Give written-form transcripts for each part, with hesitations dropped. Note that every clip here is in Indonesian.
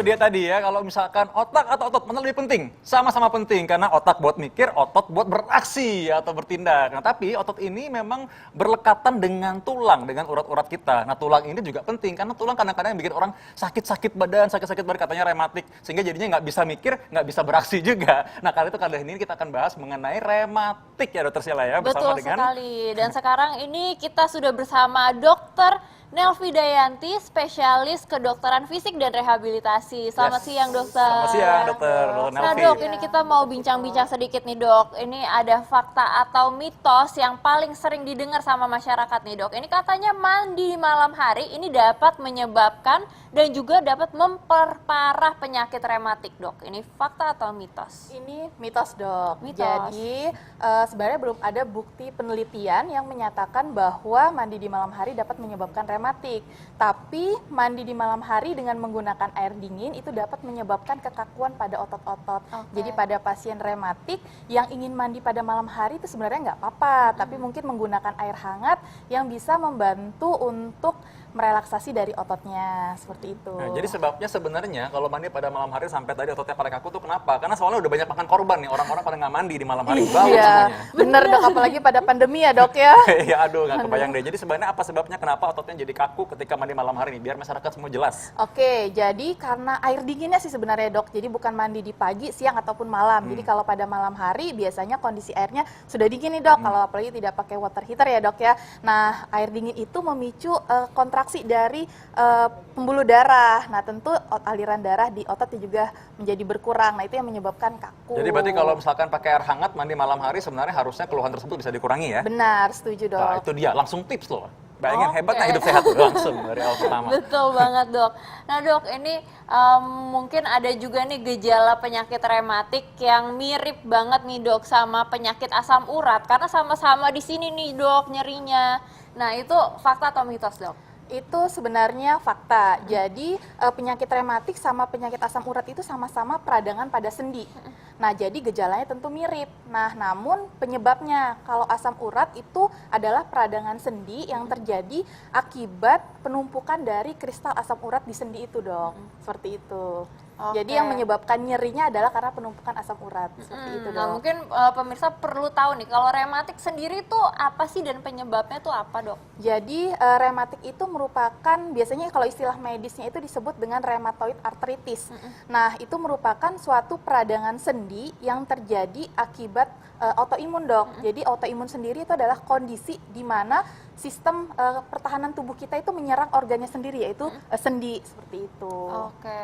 dia tadi ya, kalau misalkan otak atau otot mana lebih penting? Sama-sama penting, karena otak buat mikir, otot buat beraksi atau bertindak. Nah, tapi otot ini memang berlekatan dengan tulang, dengan urat-urat kita. Nah, tulang ini juga penting, karena tulang kadang-kadang bikin orang sakit-sakit badan, katanya rematik, sehingga jadinya nggak bisa mikir, nggak bisa beraksi juga. Nah, kali ini kita akan bahas mengenai rematik ya, Dokter Sheila ya, bersama Betul dengan... sekali. Dan sekarang ini kita sudah bersama Dokter Nelvi Dayanti, spesialis kedokteran fisik dan rehabilitasi. Selamat siang, dokter. Selamat siang, dokter Nelvi. Nah, dok, ini kita mau bincang-bincang sedikit nih, dok. Ini ada fakta atau mitos yang paling sering didengar sama masyarakat nih, dok. Ini katanya mandi di malam hari ini dapat menyebabkan dan juga dapat memperparah penyakit rematik, dok. Ini fakta atau mitos? Ini mitos, dok. Mitos. Jadi sebenarnya belum ada bukti penelitian yang menyatakan bahwa mandi di malam hari dapat menyebabkan rematik. Tapi mandi di malam hari dengan menggunakan air dingin itu dapat menyebabkan kekakuan pada otot-otot. Jadi pada pasien rematik yang ingin mandi pada malam hari itu sebenarnya nggak apa-apa, tapi mungkin menggunakan air hangat yang bisa membantu untuk merelaksasi dari ototnya, seperti itu. Nah, jadi sebabnya sebenarnya kalau mandi pada malam hari sampai tadi ototnya pada kaku tuh kenapa? Karena soalnya udah banyak makan korban nih, orang-orang pada nggak mandi di malam hari. Bau Iya, semuanya. bener, dok, apalagi pada pandemi ya, dok ya. Ya aduh, nggak kebayang deh. Jadi sebenarnya apa sebabnya kenapa ototnya jadi kaku ketika mandi malam hari nih? Biar masyarakat semua jelas. Oke, jadi karena air dinginnya sih sebenarnya, dok. Jadi bukan mandi di pagi, siang ataupun malam. Jadi kalau pada malam hari biasanya kondisi airnya sudah dingin nih, dok. Kalau apalagi tidak pakai water heater ya, dok ya. Nah, air dingin itu memicu kontraksi dari pembuluh darah. Nah, tentu aliran darah di otot juga menjadi berkurang. Nah, itu yang menyebabkan kaku. Jadi berarti kalau misalkan pakai air hangat mandi malam hari sebenarnya harusnya keluhan tersebut bisa dikurangi ya? Benar, setuju, dok. Nah, itu dia langsung tips loh. Bayangin hebatnya hidup sehat langsung dari awal pertama. Betul banget, dok. Nah, dok, ini mungkin ada juga nih gejala penyakit rematik yang mirip banget nih, dok, sama penyakit asam urat karena sama-sama di sini nih, dok, nyerinya. Nah, itu fakta atau mitos, dok? Itu sebenarnya fakta. Jadi penyakit rematik sama penyakit asam urat itu sama-sama peradangan pada sendi. Nah, jadi gejalanya tentu mirip. Nah, namun penyebabnya kalau asam urat itu adalah peradangan sendi yang terjadi akibat penumpukan dari kristal asam urat di sendi itu, dok. Seperti itu. Jadi yang menyebabkan nyerinya adalah karena penumpukan asam urat. Seperti itu, dok. Nah, mungkin pemirsa perlu tahu nih, kalau rematik sendiri itu apa sih dan penyebabnya itu apa, dok? Jadi rematik itu merupakan, biasanya kalau istilah medisnya itu disebut dengan rheumatoid arthritis. Nah, itu merupakan suatu peradangan sendi yang terjadi akibat autoimun, dok. Jadi autoimun sendiri itu adalah kondisi di mana sistem pertahanan tubuh kita itu menyerang organnya sendiri, yaitu sendi, seperti itu.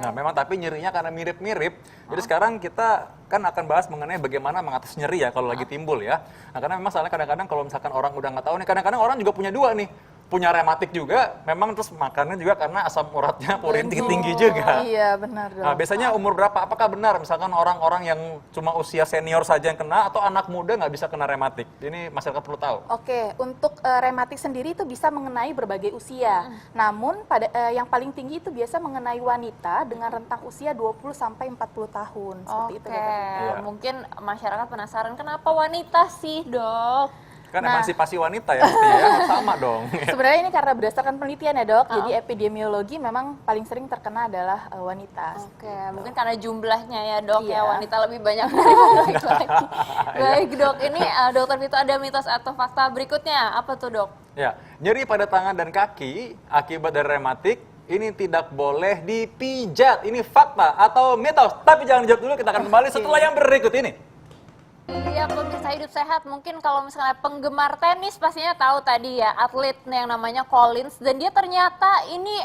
Nah, memang tapi nyerinya karena mirip-mirip. Jadi sekarang kita kan akan bahas mengenai bagaimana mengatasi nyeri ya kalau lagi timbul ya. Nah, karena memang soalnya kadang-kadang kalau misalkan orang udah nggak tahu nih, kadang-kadang orang juga punya dua nih. Punya rematik juga, memang terus makannya juga karena asam uratnya urin tinggi juga. Iya, benar, dok. Nah, biasanya umur berapa? Apakah benar misalkan orang-orang yang cuma usia senior saja yang kena atau anak muda nggak bisa kena rematik? Ini masyarakat perlu tahu. Oke, untuk rematik sendiri itu bisa mengenai berbagai usia. Namun pada yang paling tinggi itu biasa mengenai wanita dengan rentang usia 20 sampai 40 tahun. Seperti itu, dok. Iya. Mungkin masyarakat penasaran kenapa wanita sih, dok? Kan emansipasi wanita ya mestinya ya, sama dong. Sebenarnya ini karena berdasarkan penelitian ya, dok. Jadi epidemiologi memang paling sering terkena adalah wanita. Mungkin karena jumlahnya ya, dok, ya Iya. wanita lebih banyak daripada laki-laki. Baik, dok, ini dokter Vito ada mitos atau fakta berikutnya, apa tuh, dok? Ya, nyeri pada tangan dan kaki akibat dari rematik ini tidak boleh dipijat. Ini fakta atau mitos? Tapi jangan dijawab dulu, kita akan kembali setelah yang berikut ini. Iya, pemirsa hidup sehat. Mungkin kalau misalnya penggemar tenis pastinya tahu tadi ya, atlet yang namanya Collins, dan dia ternyata ini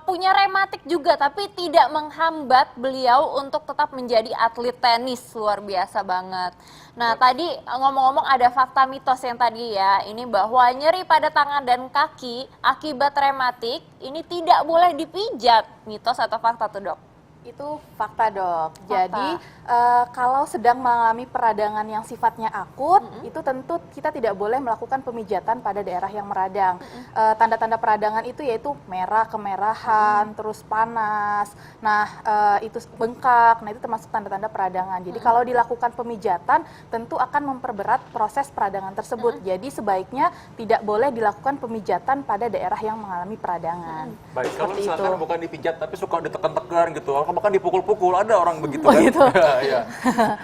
punya rematik juga, tapi tidak menghambat beliau untuk tetap menjadi atlet tenis. Luar biasa banget. Nah, tadi ngomong-ngomong ada fakta mitos yang tadi ya, ini bahwa nyeri pada tangan dan kaki akibat rematik ini tidak boleh dipijat. Mitos atau fakta tuh, dok? Itu fakta, dok. Jadi kalau sedang mengalami peradangan yang sifatnya akut, itu tentu kita tidak boleh melakukan pemijatan pada daerah yang meradang. Tanda-tanda peradangan itu yaitu merah, kemerahan, terus panas, nah itu bengkak, nah itu termasuk tanda-tanda peradangan. Jadi kalau dilakukan pemijatan tentu akan memperberat proses peradangan tersebut. Jadi sebaiknya tidak boleh dilakukan pemijatan pada daerah yang mengalami peradangan. Baik, kalau Seperti misalkan itu. bukan dipijat tapi suka ditekan-tekan gitu, bahkan dipukul-pukul, ada orang begitu kan. Begitu. Iya.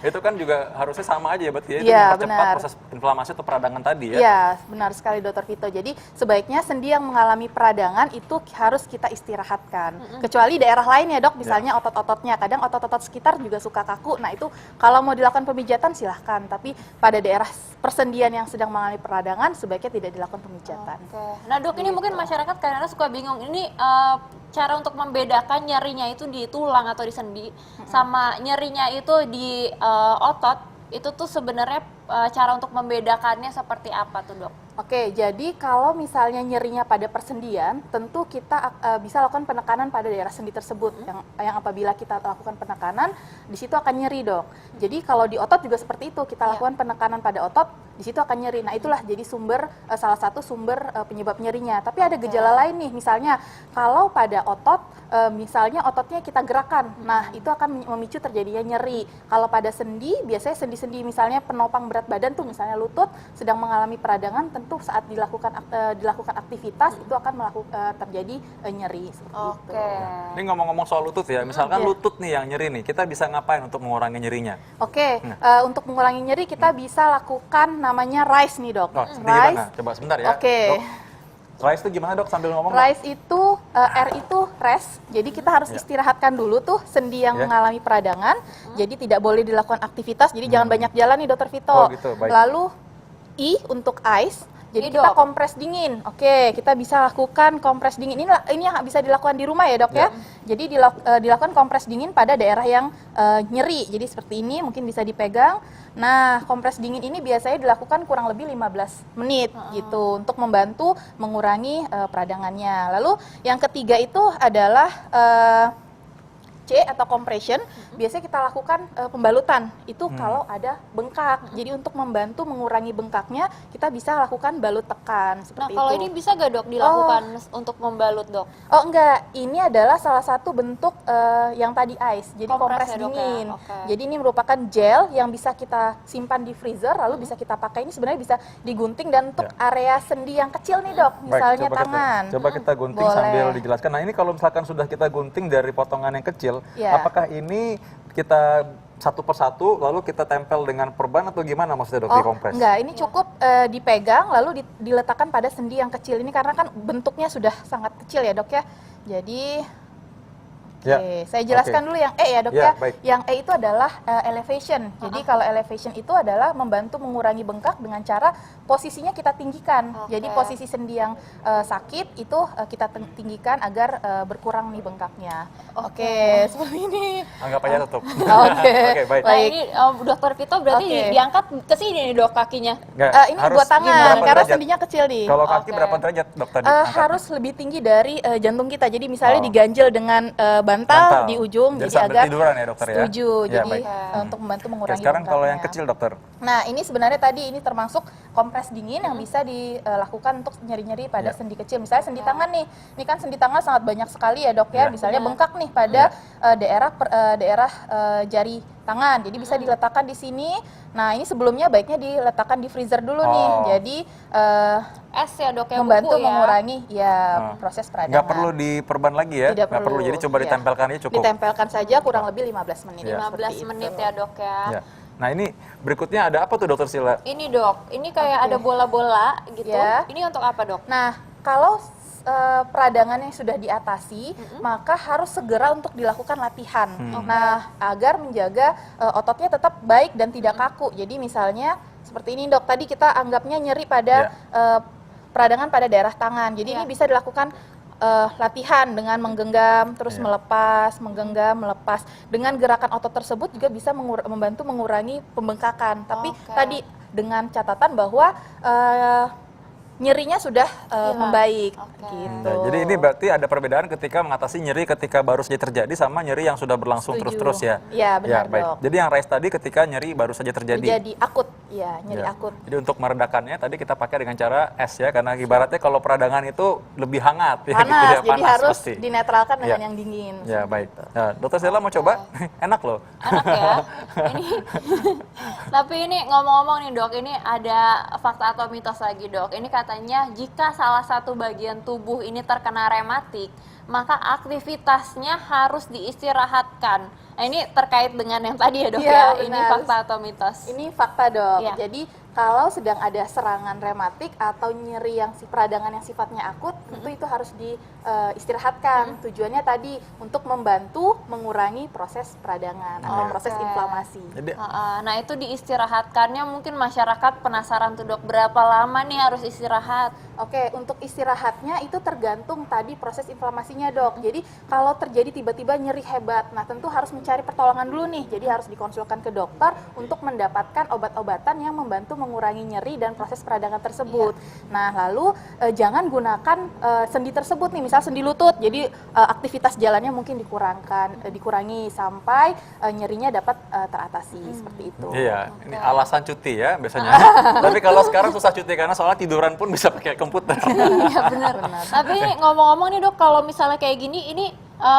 Itu kan juga harusnya sama aja ya berarti ya, itu Iya, mempercepat benar. proses inflamasi atau peradangan tadi ya. Iya, benar sekali Dr. Vito. Jadi sebaiknya sendi yang mengalami peradangan itu harus kita istirahatkan. Kecuali daerah lain ya dok, misalnya otot-ototnya. Kadang otot-otot sekitar juga suka kaku. Nah itu kalau mau dilakukan pemijatan silahkan. Tapi pada daerah persendian yang sedang mengalami peradangan sebaiknya tidak dilakukan pemijatan. Oke. Nah dok, ini mungkin masyarakat kadang-kadang suka bingung, ini cara untuk membedakan nyerinya itu di tulang atau di sendi, sama nyerinya itu di otot, itu tuh sebenarnya cara untuk membedakannya seperti apa tuh dok? Oke, jadi kalau misalnya nyerinya pada persendian, tentu kita bisa lakukan penekanan pada daerah sendi tersebut. Yang apabila kita lakukan penekanan, di situ akan nyeri dok. Jadi kalau di otot juga seperti itu, kita lakukan penekanan pada otot, di situ akan nyeri. Nah itulah jadi salah satu sumber penyebab nyerinya. Tapi ada gejala lain nih, misalnya kalau pada otot, misalnya ototnya kita gerakan, nah itu akan memicu terjadinya nyeri. Kalau pada sendi, biasanya sendi-sendi misalnya penopang berat badan tuh, misalnya lutut sedang mengalami peradangan, tentu saat dilakukan aktivitas itu akan terjadi nyeri seperti itu. Oke. Ini ngomong-ngomong soal lutut ya, misalkan lutut nih yang nyeri nih, kita bisa ngapain untuk mengurangi nyerinya? Oke, untuk mengurangi nyeri kita bisa lakukan namanya RICE nih dok. Oh, gimana? Coba sebentar ya. Oke. Dok, RICE itu gimana dok sambil ngomong? Dok? RICE itu R itu rest, jadi kita harus istirahatkan dulu tuh sendi yang mengalami peradangan. Jadi tidak boleh dilakukan aktivitas, jadi jangan banyak jalan nih Dokter Vito. Oh, gitu, baik. Lalu I untuk ice, jadi Ini, kita Dok. kompres dingin. Oke, kita bisa lakukan kompres dingin. Ini yang bisa dilakukan di rumah ya dok ya. Jadi dilakukan kompres dingin pada daerah yang nyeri. Jadi seperti ini mungkin bisa dipegang. Nah, kompres dingin ini biasanya dilakukan kurang lebih 15 menit gitu untuk membantu mengurangi peradangannya. Lalu yang ketiga itu adalah C atau compression, biasanya kita lakukan pembalutan itu kalau ada bengkak. Jadi untuk membantu mengurangi bengkaknya, kita bisa lakukan balut tekan Nah seperti kalau itu. ini bisa gak dok dilakukan untuk membalut dok? Oh enggak, ini adalah salah satu bentuk yang tadi ice, jadi Kompres kompres ya, Dok, ya? dingin. Oke. Jadi ini merupakan gel yang bisa kita simpan di freezer, lalu bisa kita pakai. Ini sebenarnya bisa digunting dan untuk area sendi yang kecil nih dok, misalnya coba tangan. coba kita gunting Boleh. sambil dijelaskan. Nah ini kalau misalkan sudah kita gunting dari potongan yang kecil, Ya. apakah ini kita satu persatu lalu kita tempel dengan perban atau gimana maksudnya dok di kompres? Enggak, ini cukup dipegang lalu diletakkan pada sendi yang kecil ini karena kan bentuknya sudah sangat kecil ya dok ya. Jadi Ya. oke, saya jelaskan dulu yang E ya dok Ya, ya. baik. Yang E itu adalah elevation. Jadi kalau elevation itu adalah membantu mengurangi bengkak dengan cara posisinya kita tinggikan. Oke. Jadi posisi sendi yang sakit itu kita tinggikan agar berkurang nih bengkaknya. Oke, seperti ini. Anggap aja tutup. Oke, Oke, baik. Nah ini Dokter Vito berarti Oke. diangkat ke sini nih dok kakinya. Nggak, Ini harus buat tangan berapa karena derajat? sendinya kecil nih. Kalau kaki Oke. berapa derajat dok tadi? Eh, angkatnya? harus lebih tinggi dari jantung kita. Jadi misalnya Oh. diganjel dengan bantal di ujung, Jadi jadi sambil agar tiduran ya dokter ya? setuju. Ya, Jadi baik. untuk membantu Oke, mengurangi sekarang kalau yang bengkaknya. kecil dokter. Nah, ini sebenarnya tadi ini termasuk kompres dingin yang bisa dilakukan untuk nyeri-nyeri pada Ya. sendi kecil. Misalnya sendi tangan nih. Ini kan sendi tangan sangat banyak sekali ya, Dok ya. Ya. Misalnya Benar. bengkak nih pada daerah jari tangan. Jadi bisa diletakkan di sini. Nah, ini sebelumnya baiknya diletakkan di freezer dulu nih. Oh. Jadi Es ya dok ya, membantu buku ya. mengurangi Oh. proses peradangan. Nggak perlu diperban lagi ya? Tidak Nggak perlu. Jadi coba Iya. ditempelkan aja cukup. Ditempelkan saja kurang lebih 15 menit. Iya. 15 seperti menit itu. ya dok ya. Ya. Nah ini berikutnya ada apa tuh dokter Sila? Ini dok, ini kayak Oke. ada bola-bola gitu. Ya. Ini untuk apa dok? Nah, kalau peradangan yang sudah diatasi, maka harus segera untuk dilakukan latihan. Nah, agar menjaga ototnya tetap baik dan tidak kaku. Jadi misalnya seperti ini dok, tadi kita anggapnya nyeri pada peradangan pada daerah tangan. Jadi ini bisa dilakukan latihan dengan menggenggam, terus melepas, menggenggam, melepas. Dengan gerakan otot tersebut juga bisa membantu mengurangi pembengkakan. Tapi Oke. tadi dengan catatan bahwa nyerinya sudah membaik Oke. gitu. Nah, jadi ini berarti ada perbedaan ketika mengatasi nyeri ketika baru saja terjadi sama nyeri yang sudah berlangsung Setuju. terus-terus ya? Iya, benar, baik. Dok. Jadi yang RICE tadi ketika nyeri baru saja terjadi? Jadi akut, ya nyeri Ya. akut. Jadi untuk meredakannya tadi kita pakai dengan cara es ya, karena ibaratnya kalau peradangan itu lebih hangat ya, Panas, gitu ya, jadi panas harus pasti. dinetralkan dengan Ya. yang dingin. Ya seperti baik. itu. Nah, dokter Sela mau coba? Enak loh. Enak ya. Ini tapi ini ngomong-ngomong nih dok, ini ada fakta atau mitos lagi dok. Ini katanya jika salah satu bagian tubuh ini terkena rematik, maka aktivitasnya harus diistirahatkan. Nah, ini terkait dengan yang tadi ya dok Iya, ya, ini benar. fakta atau mitos? Ini fakta dok. Iya. Jadi kalau sedang ada serangan rematik atau nyeri yang peradangan yang sifatnya akut, tentu itu harus diistirahatkan. Tujuannya tadi untuk membantu mengurangi proses peradangan atau proses Oke. inflamasi. Jadi Nah itu diistirahatkannya mungkin masyarakat penasaran tuh dok, berapa lama nih harus istirahat? Oke, untuk istirahatnya itu tergantung tadi proses inflamasinya dok. Jadi kalau terjadi tiba-tiba nyeri hebat, nah tentu harus mencari pertolongan dulu nih. Jadi harus dikonsulkan ke dokter untuk mendapatkan obat-obatan yang membantu mengurangi nyeri dan proses peradangan tersebut. Nah lalu jangan gunakan sendi tersebut nih, misal sendi lutut. Jadi aktivitas jalannya mungkin dikurangi sampai nyerinya dapat teratasi seperti itu. iya, ini alasan cuti ya biasanya. Tapi kalau sekarang susah cuti karena soalnya tiduran pun bisa pakai komputer. Iya benar. Tapi ngomong-ngomong nih dok, kalau misalnya kayak gini, ini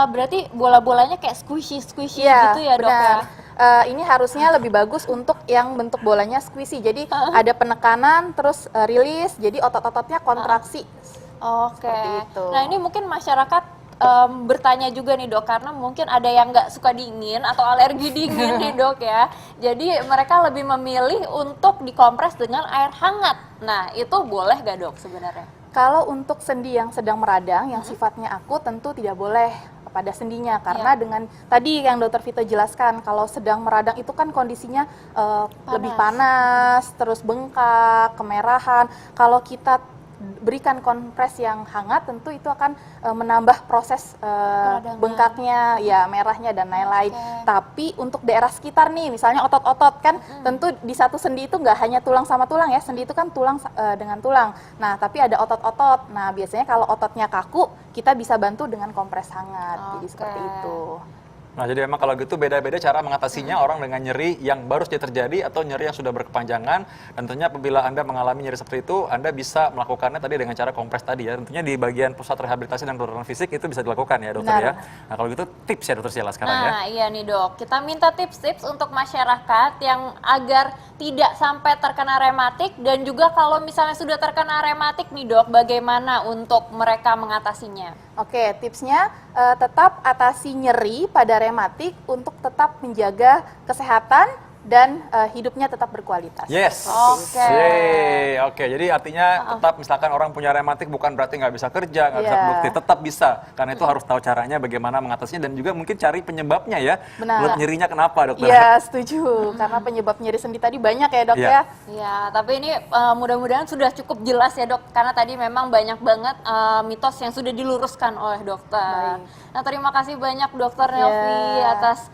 berarti bola-bolanya kayak squishy Iya, gitu ya dok benar. ya? Ini harusnya lebih bagus untuk yang bentuk bolanya squishy. Jadi ada penekanan, terus rilis, jadi otot-ototnya kontraksi. Oke. Seperti itu. Nah ini mungkin masyarakat bertanya juga nih dok, karena mungkin ada yang nggak suka dingin atau alergi dingin nih dok ya. Jadi mereka lebih memilih untuk dikompres dengan air hangat. Nah itu boleh gak dok sebenarnya? Kalau untuk sendi yang sedang meradang, yang sifatnya akut, tentu tidak boleh pada sendinya. Karena dengan tadi yang dokter Vito jelaskan, kalau sedang meradang itu kan kondisinya lebih panas, terus bengkak, kemerahan. Kalau kita berikan kompres yang hangat, tentu itu akan menambah proses bengkaknya, ya merahnya dan lain-lain. Tapi untuk daerah sekitar nih, misalnya otot-otot kan, tentu di satu sendi itu nggak hanya tulang sama tulang ya, sendi itu kan tulang dengan tulang. Nah, tapi ada otot-otot. Nah, biasanya kalau ototnya kaku, kita bisa bantu dengan kompres hangat. Jadi seperti itu. Nah, jadi memang kalau gitu beda-beda cara mengatasinya orang dengan nyeri yang baru saja terjadi atau nyeri yang sudah berkepanjangan. Dan tentunya apabila Anda mengalami nyeri seperti itu, Anda bisa melakukannya tadi dengan cara kompres tadi ya. Tentunya di bagian pusat rehabilitasi dan penurunan fisik itu bisa dilakukan ya dokter ya. Nah, kalau gitu tips ya dokter Sheila sekarang ya. Nah iya nih dok, kita minta tips-tips untuk masyarakat yang agar tidak sampai terkena rematik, dan juga kalau misalnya sudah terkena rematik nih dok, bagaimana untuk mereka mengatasinya? Oke, tipsnya tetap atasi nyeri pada rematik untuk tetap menjaga kesehatan dan hidupnya tetap berkualitas. Yes. Oke. Yeay. Oke, jadi artinya tetap misalkan orang punya rematik bukan berarti nggak bisa kerja, nggak bisa Iya. produktif, tetap bisa. Karena itu harus tahu caranya bagaimana mengatasinya dan juga mungkin cari penyebabnya ya. Benar. Nyerinya kenapa dokter? Iya, setuju. Karena penyebab nyeri sendi tadi banyak ya dok Iya. ya. Ya, tapi ini mudah-mudahan sudah cukup jelas ya dok, karena tadi memang banyak banget mitos yang sudah diluruskan oleh dokter. Baik. Nah, terima kasih banyak dokter Nelvi atas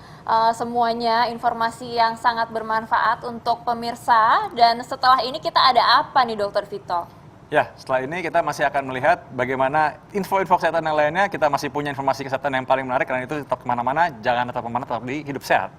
semuanya informasi yang sangat bermanfaat untuk pemirsa. Dan setelah ini kita ada apa nih dokter Vito? Ya, setelah ini kita masih akan melihat bagaimana info-info kesehatan yang lainnya. Kita masih punya informasi kesehatan yang paling menarik, karena itu tetap kemana-mana, jangan tetap kemana, tetap di Hidup Sehat.